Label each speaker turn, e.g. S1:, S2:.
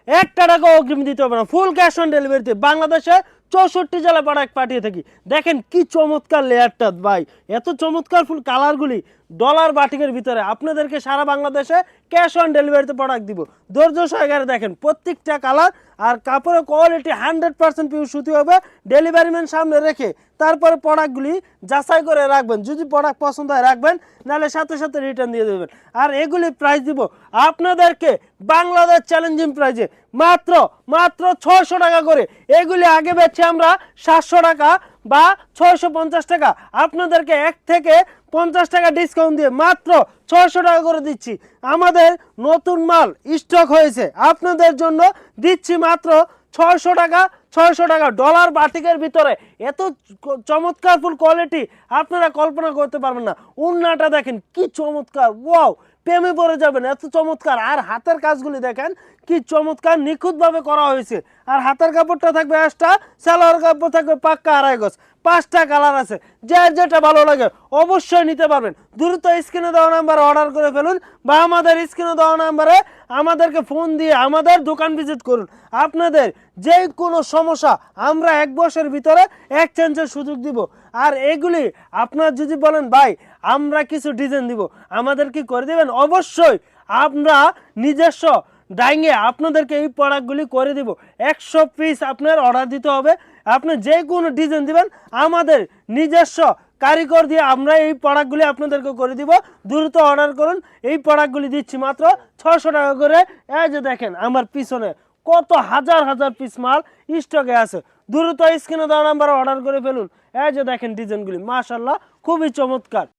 S1: একটা টাকা অগ্রিম দিতে হবে না, ফুল ক্যাশ অন ডেলিভারিতে বাংলাদেশে 64 জেলা প্রোডাক্ট পাঠিয়ে থাকি। দেখেন কি চমৎকার লেয়ারটা ভাই, এত চমৎকার ফুল কালারগুলি ডলার বাটিকের ভিতরে আপনাদেরকে সারা বাংলাদেশে ক্যাশ অন ডেলিভারিতে প্রোডাক্ট দিব। ধৈর্য সহকারে দেখেন প্রত্যেকটা কালার আর কাপড়ের কোয়ালিটি 100% পিওর সুতি হবে। ডেলিভারি ম্যান সামনে রেখে তারপরে প্রোডাক্টগুলি যাচাই করে রাখবেন, যদি প্রোডাক্ট পছন্দ হয় রাখবেন, নাহলে সাথে সাথে রিটার্ন দিয়ে দেবেন। আর এগুলি প্রাইস দিব আপনাদেরকে বাংলাদেশ চ্যালেঞ্জিং প্রাইজে মাত্র মাত্র 600 টাকা করে। এগুলি আগে বেচছি আমরা 700 টাকা বা 650 টাকা, আপনাদেরকে 1 থেকে 50 টাকা ডিসকাউন্ট দিয়ে মাত্র 600 টাকা করে দিচ্ছি। আমাদের নতুন মাল স্টক হয়েছে, আপনাদের জন্য দিচ্ছি মাত্র 600 টাকা। 600 টাকা ডলার বাটিকের ভিতরে এত চমৎকার ফুল কোয়ালিটি আপনারা কল্পনা করতে পারবেন না। উন্নাটা দেখেন কি চমৎকার, ওয়াও, প্রেমে পড়ে যাবেন, এত চমৎকার। আর হাতের কাজগুলি দেখেন কি চমৎকার নিখুঁতভাবে করা হয়েছে। আর হাতের কাপড়টা থাকবে এক্সট্রা, সালোয়ার কাপড় থাকবে পাক্কা 2.5 গজ। 5টা কালার আছে, যার যেটা ভালো লাগে অবশ্যই নিতে পারবেন। দ্রুত স্ক্রিনে দেওয়া নাম্বারে অর্ডার করে ফেলুন বা আমাদের স্ক্রিনে দেওয়া নাম্বারে আমাদেরকে ফোন দিয়ে আমাদের দোকান ভিজিট করুন। আপনাদের যে কোনো সমস্যা আমরা 1 বছরের ভিতরে এক্সচেঞ্জের সুযোগ দিব। আর এগুলি আপনার যদি বলেন ভাই আমরা কিছু ডিজাইন দিব, আমাদের কি করে দেবেন, অবশ্যই আমরা নিজস্ব ডাইংয়ে আপনাদেরকে এই প্রোডাক্টগুলি করে দিব। 100 পিস আপনার অর্ডার দিতে হবে, আপনি যে কোনো ডিজাইন দিবেন আমাদের নিজস্ব কারিগর দিয়ে আমরা এই প্রোডাক্টগুলি আপনাদেরকে করে দিব। দ্রুত অর্ডার করুন, এই প্রোডাক্টগুলি দিচ্ছি মাত্র 600 টাকা করে। এই যে দেখেন আমার পিছনে কত হাজার হাজার পিস মাল স্টকে আছে, দ্রুত স্ক্রিনে দেওয়া নাম্বারে অর্ডার করে ফেলুন। এই যে দেখেন ডিজাইনগুলি মাশাআল্লাহ খুবই চমৎকার।